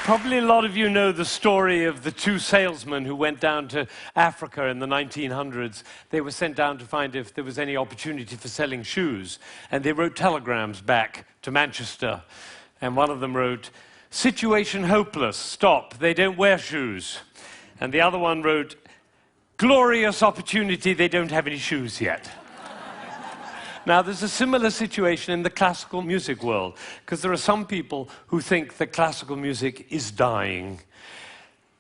Probably a lot of you know the story of the two salesmen who went down to Africa in the 1900s. They were sent down to find if there was any opportunity for selling shoes. And they wrote telegrams back to Manchester. And one of them wrote, "Situation hopeless, stop, they don't wear shoes." And the other one wrote, "Glorious opportunity, they don't have any shoes yet." Now, there's a similar situation in the classical music world, because there are some people who think that classical music is dying,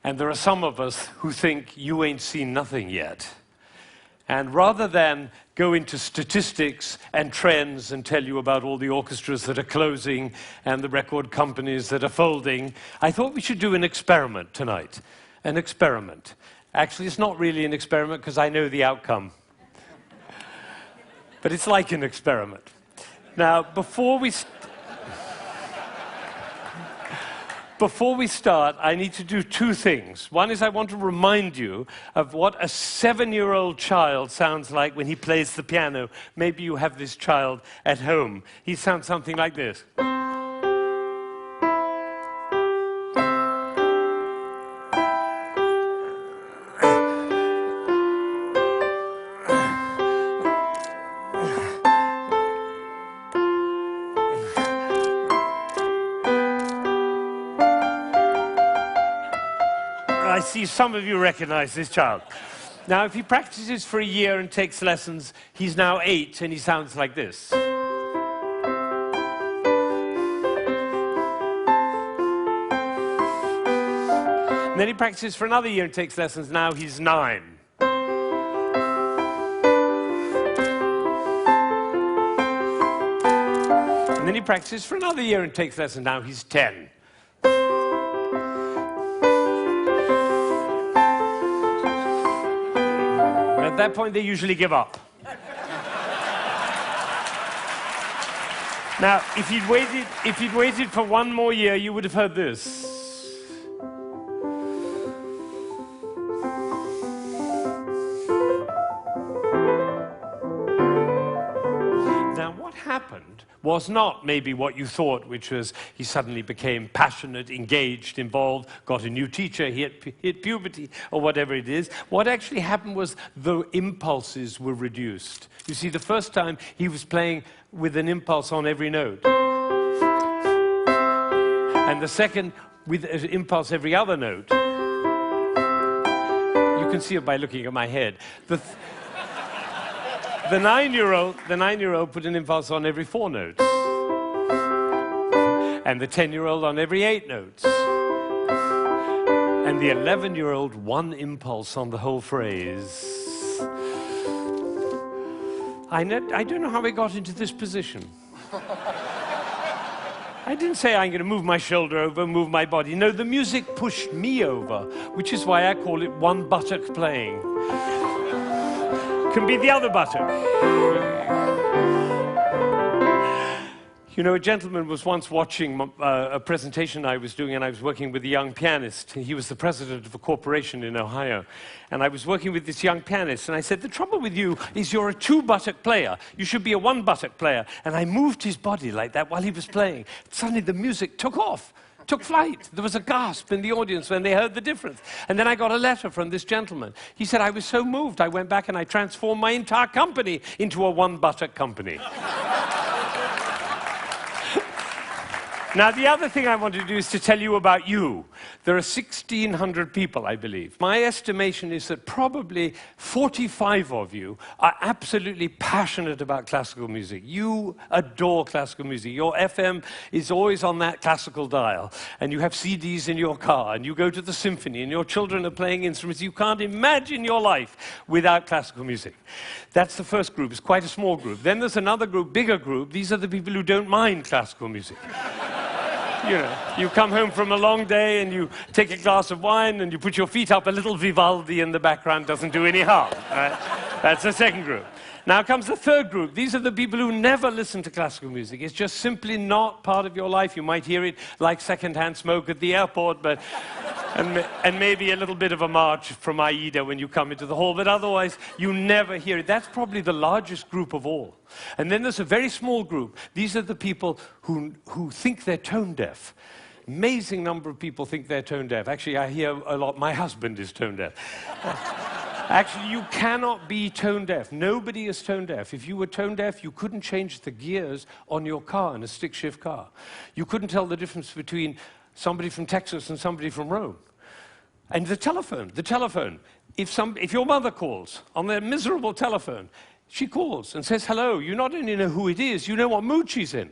and there are some of us who think you ain't seen nothing yet. And rather than go into statistics and trends and tell you about all the orchestras that are closing and the record companies that are folding, I thought we should do an experiment tonight. An experiment. Actually, it's not really an experiment because I know the outcome. But it's like an experiment. Now, before we start, I need to do two things. One is I want to remind you of what a 7-year-old child sounds like when he plays the piano. Maybe you have this child at home. He sounds something like this. I see some of you recognize this child. Now, if he practices for a year and takes lessons, he's now 8 and he sounds like this. And then he practices for another year and takes lessons, now he's 9. And then he practices for another year and takes lessons, now he's 10. At that point, they usually give up. Now, if he'd waited for one more year, you would have heard this. Now, what happened was not maybe what you thought, which was he suddenly became passionate, engaged, involved, got a new teacher, he hit puberty, or whatever it is. What actually happened was the impulses were reduced. You see, the first time he was playing with an impulse on every note. And the second, with an impulse every other note. You can see it by looking at my head. The 9-year-old put an impulse on every 4 notes. And the 10-year-old on every 8 notes. And the 11-year-old, one impulse on the whole phrase. I don't know how we got into this position. I didn't say I'm going to move my shoulder over, move my body. No, the music pushed me over, which is why I call it one buttock playing. Can be the other buttock. You know, a gentleman was once watching a presentation I was doing, and I was working with a young pianist. He was the president of a corporation in Ohio. And I was working with this young pianist, and I said, "The trouble with you is you're a 2-buttock player. You should be a 1-buttock player." And I moved his body like that while he was playing. Suddenly the music took off. Took flight. There was a gasp in the audience when they heard the difference. And then I got a letter from this gentleman. He said, "I was so moved, I went back and I transformed my entire company into a 1-buttock company." Now, the other thing I want to do is to tell you about you. There are 1,600 people, I believe. My estimation is that probably 45 of you are absolutely passionate about classical music. You adore classical music. Your FM is always on that classical dial, and you have CDs in your car, and you go to the symphony, and your children are playing instruments. You can't imagine your life without classical music. That's the first group. It's quite a small group. Then there's another group, bigger group. These are the people who don't mind classical music. You know, you come home from a long day and you take a glass of wine and you put your feet up, a little Vivaldi in the background doesn't do any harm. Right? That's the second group. Now comes the third group. These are the people who never listen to classical music. It's just simply not part of your life. You might hear it like secondhand smoke at the airport, but and maybe a little bit of a march from Aida when you come into the hall, but otherwise you never hear it. That's probably the largest group of all. And then there's a very small group. These are the people who think they're tone deaf. amazing number of people think they're tone deaf. Actually, I hear a lot, my husband is tone deaf. Actually, you cannot be tone deaf. Nobody is tone deaf. If you were tone deaf, you couldn't change the gears on your car, in a stick-shift car. You couldn't tell the difference between somebody from Texas and somebody from Rome. And the telephone. If your mother calls on their miserable telephone, she calls and says hello. You not only know who it is, you know what mood she's in.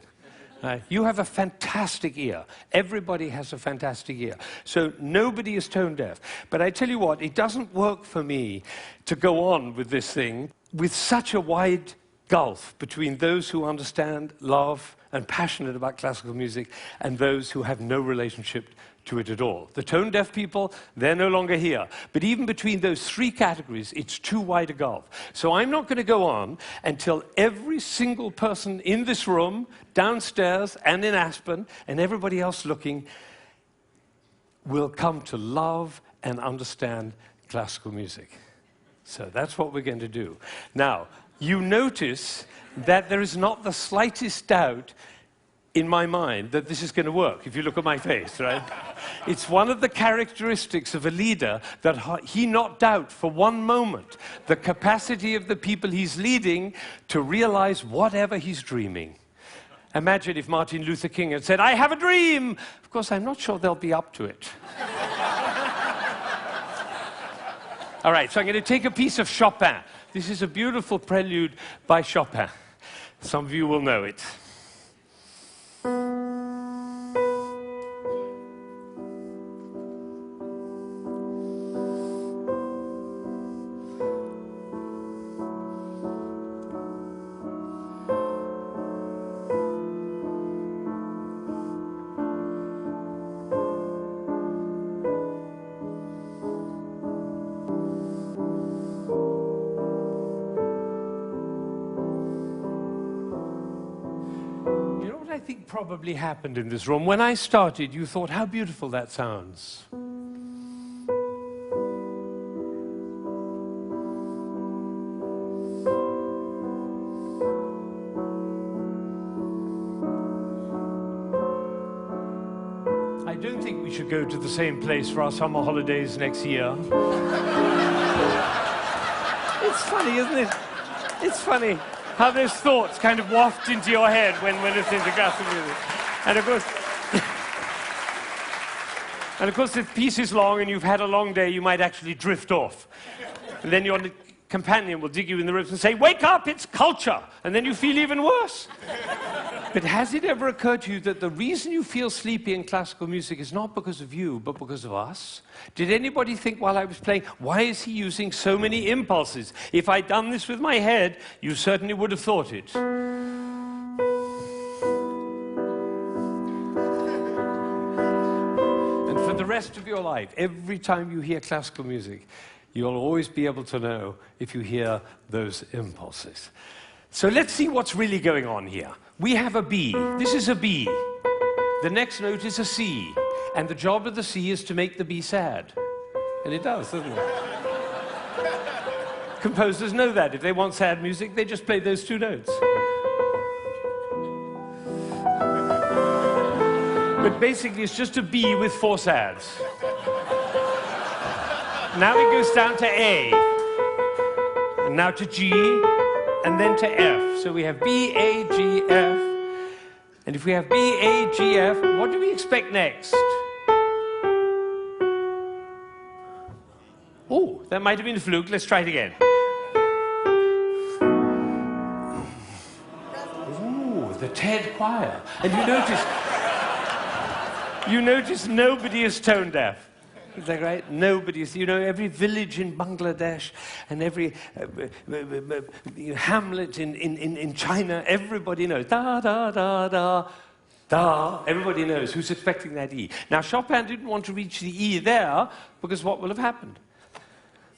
You have a fantastic ear. Everybody has a fantastic ear. So nobody is tone deaf. But I tell you what, it doesn't work for me to go on with this thing with such a wide gulf between those who understand, love, and passionate about classical music and those who have no relationship to it at all. The tone-deaf people, they're no longer here. But even between those three categories, it's too wide a gulf. So I'm not going to go on until every single person in this room, downstairs and in Aspen, and everybody else looking, will come to love and understand classical music. So that's what we're going to do. Now, you notice that there is not the slightest doubt in my mind that this is going to work, if you look at my face, right? It's one of the characteristics of a leader that he not doubt for one moment the capacity of the people he's leading to realize whatever he's dreaming. Imagine if Martin Luther King had said, "I have a dream." Of course, I'm not sure they'll be up to it. All right, so I'm going to take a piece of Chopin. This is a beautiful prelude by Chopin. Some of you will know it. I think probably happened in this room. When I started, you thought, how beautiful that sounds. I don't think we should go to the same place for our summer holidays next year. It's funny, isn't it? It's funny how those thoughts kind of waft into your head when we're listening to classical music. And of course, if the piece is long and you've had a long day, you might actually drift off. And then your companion will dig you in the ribs and say, "Wake up, it's culture!" And then you feel even worse. But has it ever occurred to you that the reason you feel sleepy in classical music is not because of you, but because of us? Did anybody think while I was playing, why is he using so many impulses? If I'd done this with my head, you certainly would have thought it. And for the rest of your life, every time you hear classical music, you'll always be able to know if you hear those impulses. So let's see what's really going on here. We have a B. This is a B. The next note is a C. And the job of the C is to make the B sad. And it does, doesn't it? Composers know that. If they want sad music, they just play those two notes. But basically, it's just a B with four sads. Now it goes down to A. And now to G. And then to F. So we have B, A, G, F. And if we have B, A, G, F, what do we expect next? Oh, that might have been a fluke. Let's try it again. Ooh, the TED choir. And you notice nobody is tone deaf. Is that right? Nobody's, every village in Bangladesh and every hamlet in China, everybody knows. Da, da, da, da, da. Everybody knows who's expecting that E. Now, Chopin didn't want to reach the E there because what will have happened?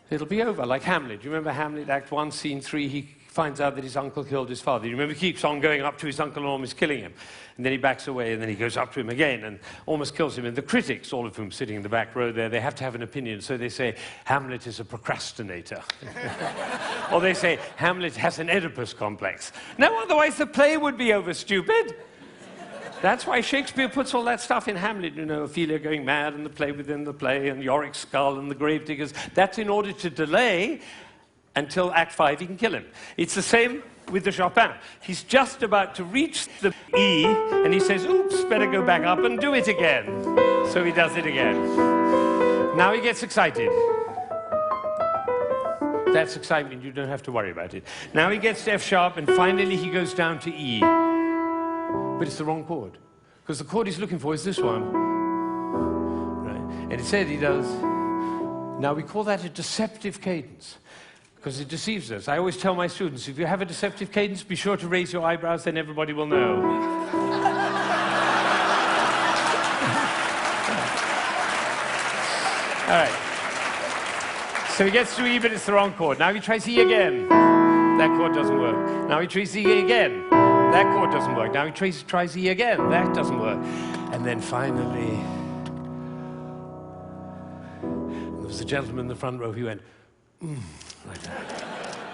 It'll be over, like Hamlet. You remember Hamlet, Act 1, Scene 3, he finds out that his uncle killed his father. You remember he keeps on going up to his uncle and almost killing him. And then he backs away, and then he goes up to him again and almost kills him. And the critics, all of whom sitting in the back row there, they have to have an opinion. So they say, Hamlet is a procrastinator. Or they say, Hamlet has an Oedipus complex. No, otherwise the play would be over, stupid. That's why Shakespeare puts all that stuff in Hamlet, you know, Ophelia going mad and the play within the play and Yorick's skull and the gravediggers. That's in order to delay until Act 5 he can kill him. It's the same with the Chopin. He's just about to reach the E and he says, oops, better go back up and do it again. So he does it again. Now he gets excited. That's excitement, you don't have to worry about it. Now he gets to F sharp and finally he goes down to E. But it's the wrong chord. Because the chord he's looking for is this one. Right? And instead he does. Now we call that a deceptive cadence. Because it deceives us. I always tell my students, if you have a deceptive cadence, be sure to raise your eyebrows, then everybody will know. All right. So he gets to E, but it's the wrong chord. Now he tries E again. That chord doesn't work. Now he tries E again. That chord doesn't work. Now he tries E again. That doesn't work. And then finally, there was a gentleman in the front row who went, like that.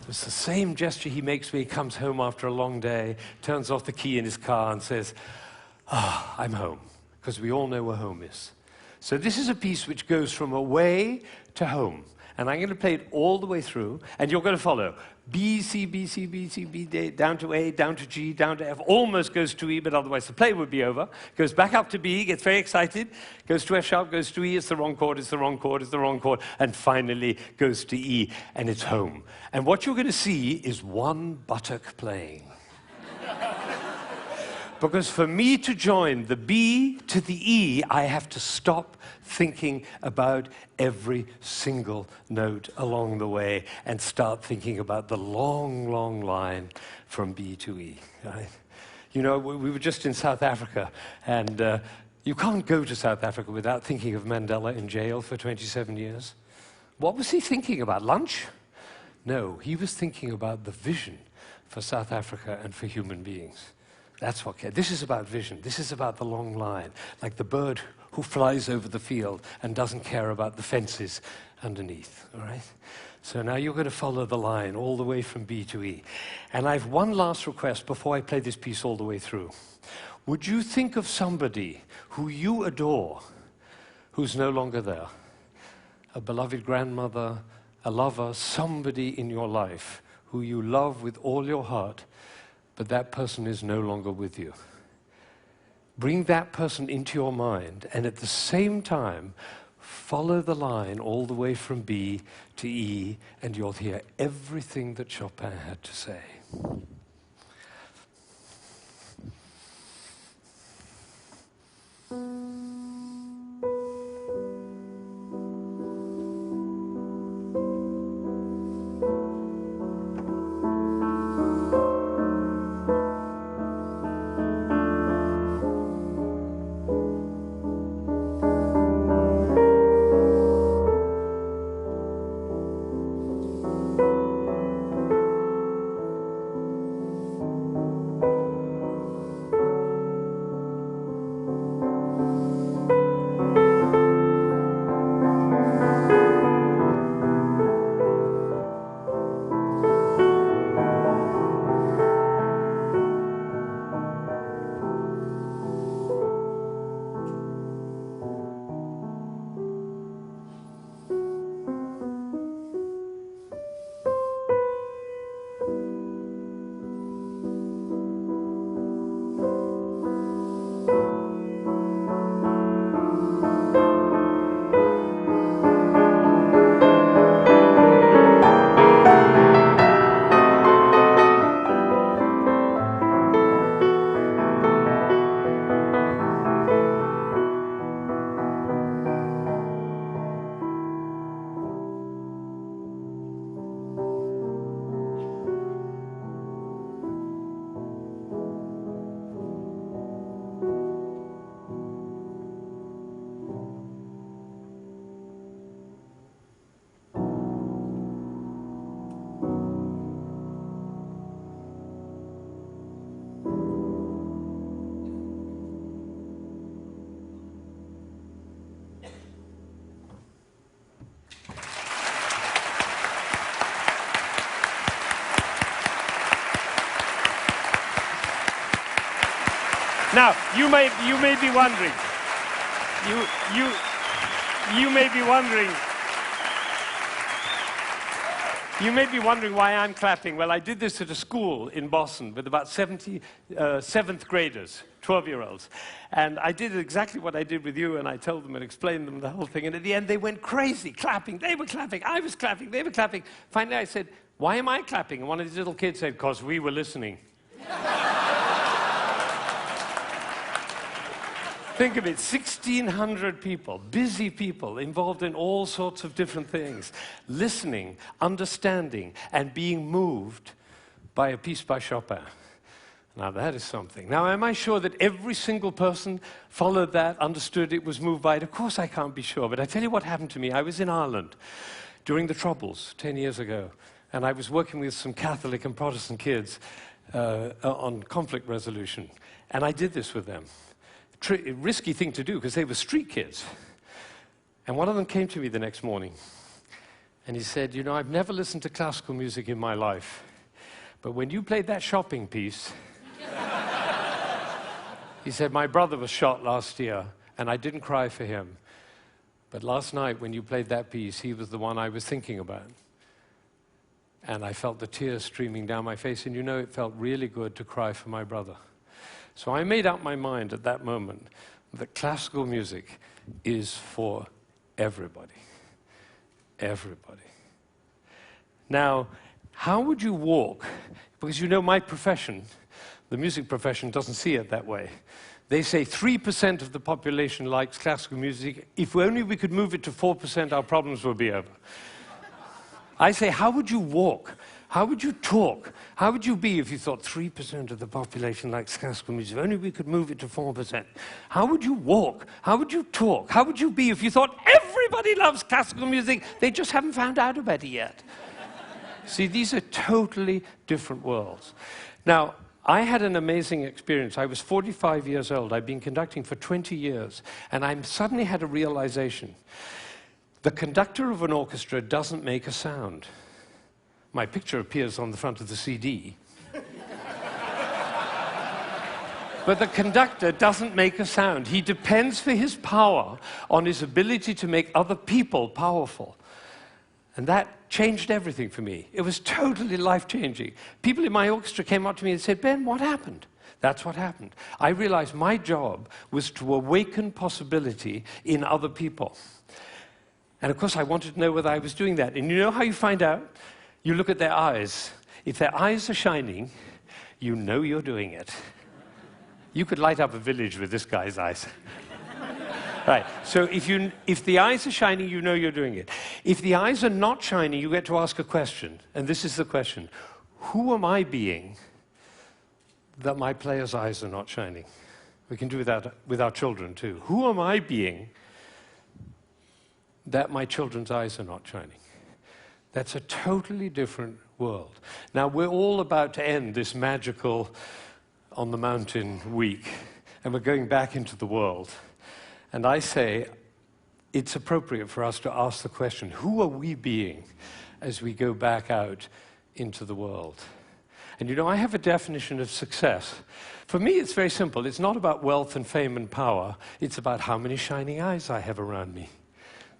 It was the same gesture he makes when he comes home after a long day, turns off the key in his car and says, I'm home. Because we all know where home is. So this is a piece which goes from away to home. And I'm going to play it all the way through, and you're going to follow. B, C, B, C, B, C, B, D, down to A, down to G, down to F, almost goes to E, but otherwise the play would be over. Goes back up to B, gets very excited, goes to F sharp, goes to E, it's the wrong chord, it's the wrong chord, it's the wrong chord, and finally goes to E, and it's home. And what you're going to see is one buttock playing. Because for me to join the B to the E, I have to stop thinking about every single note along the way and start thinking about the long, long line from B to E. Right? You know, we were just in South Africa, and you can't go to South Africa without thinking of Mandela in jail for 27 years. What was he thinking about? Lunch? No, he was thinking about the vision for South Africa and for human beings. That's what cares. This is about vision. This is about the long line, like the bird who flies over the field and doesn't care about the fences underneath, all right? So now you're going to follow the line all the way from B to E. And I have one last request before I play this piece all the way through. Would you think of somebody who you adore who's no longer there? A beloved grandmother, a lover, somebody in your life who you love with all your heart, but that person is no longer with you. Bring that person into your mind, and at the same time, follow the line all the way from B to E, and you'll hear everything that Chopin had to say. Now, you may be wondering, you may be wondering, why I'm clapping. Well, I did this at a school in Boston with about 70 seventh graders, 12-year-olds. And I did exactly what I did with you, and I told them and explained them the whole thing. And at the end, they went crazy, clapping. They were clapping. I was clapping. They were clapping. Finally, I said, why am I clapping? And one of these little kids said, because we were listening. Think of it, 1,600 people, busy people, involved in all sorts of different things, listening, understanding, and being moved by a piece by Chopin. Now that is something. Now, am I sure that every single person followed that, understood it, was moved by it? Of course I can't be sure, but I tell you what happened to me. I was in Ireland during the Troubles 10 years ago, and I was working with some Catholic and Protestant kids on conflict resolution, and I did this with them. Risky thing to do, because they were street kids. And one of them came to me the next morning, and he said, you know, I've never listened to classical music in my life, but when you played that shopping piece, he said, my brother was shot last year, and I didn't cry for him. But last night, when you played that piece, he was the one I was thinking about. And I felt the tears streaming down my face, and you know, it felt really good to cry for my brother. So I made up my mind at that moment that classical music is for everybody. Everybody. Now, how would you walk? Because you know my profession, the music profession, doesn't see it that way. They say 3% of the population likes classical music. If only we could move it to 4%, our problems would be over. I say, how would you walk? How would you talk? How would you be if you thought 3% of the population likes classical music? If only we could move it to 4%. How would you walk? How would you talk? How would you be if you thought everybody loves classical music? They just haven't found out about it yet. See, these are totally different worlds. Now, I had an amazing experience. I was 45 years old. I'd been conducting for 20 years, and I suddenly had a realization. The conductor of an orchestra doesn't make a sound. My picture appears on the front of the CD. But the conductor doesn't make a sound. He depends for his power on his ability to make other people powerful. And that changed everything for me. It was totally life-changing. People in my orchestra came up to me and said, Ben, what happened? That's what happened. I realized my job was to awaken possibility in other people. And of course, I wanted to know whether I was doing that. And you know how you find out? You look at their eyes. If their eyes are shining, you know you're doing it. You could light up a village with this guy's eyes. Right, so if the eyes are shining, you know you're doing it. If the eyes are not shining, you get to ask a question. And this is the question. Who am I being that my player's eyes are not shining? We can do that with our children too. Who am I being that my children's eyes are not shining? That's a totally different world. Now, we're all about to end this magical on the mountain week, and we're going back into the world. And I say it's appropriate for us to ask the question, who are we being as we go back out into the world? And you know, I have a definition of success. For me, it's very simple. It's not about wealth and fame and power. It's about how many shining eyes I have around me.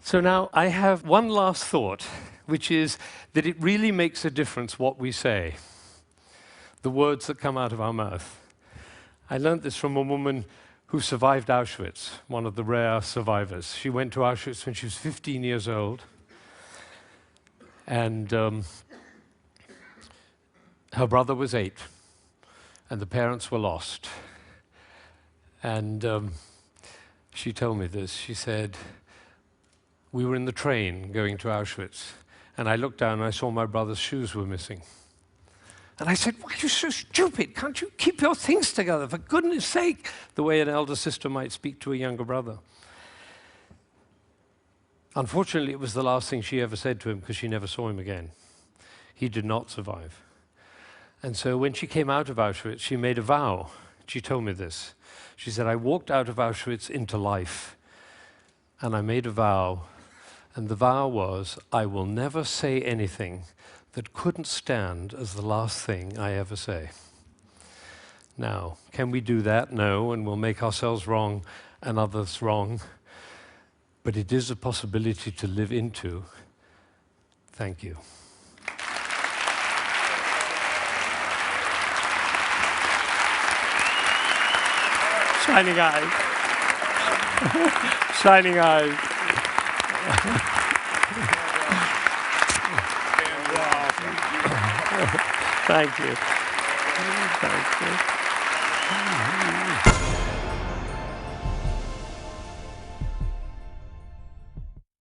So now I have one last thought, which is that it really makes a difference what we say, the words that come out of our mouth. I learned this from a woman who survived Auschwitz, one of the rare survivors. She went to Auschwitz when she was 15 years old, and her brother was 8, and the parents were lost. And she told me this. She said, we were in the train going to Auschwitz, and I looked down and I saw my brother's shoes were missing. And I said, why are you so stupid? Can't you keep your things together, for goodness sake? The way an elder sister might speak to a younger brother. Unfortunately, it was the last thing she ever said to him, because she never saw him again. He did not survive. And so when she came out of Auschwitz, she made a vow. She told me this. She said, I walked out of Auschwitz into life, and I made a vow. And the vow was, I will never say anything that couldn't stand as the last thing I ever say. Now, can we do that? No, and we'll make ourselves wrong and others wrong. But it is a possibility to live into. Thank you. Shining eyes. Shining eyes. Thank you. Thank you.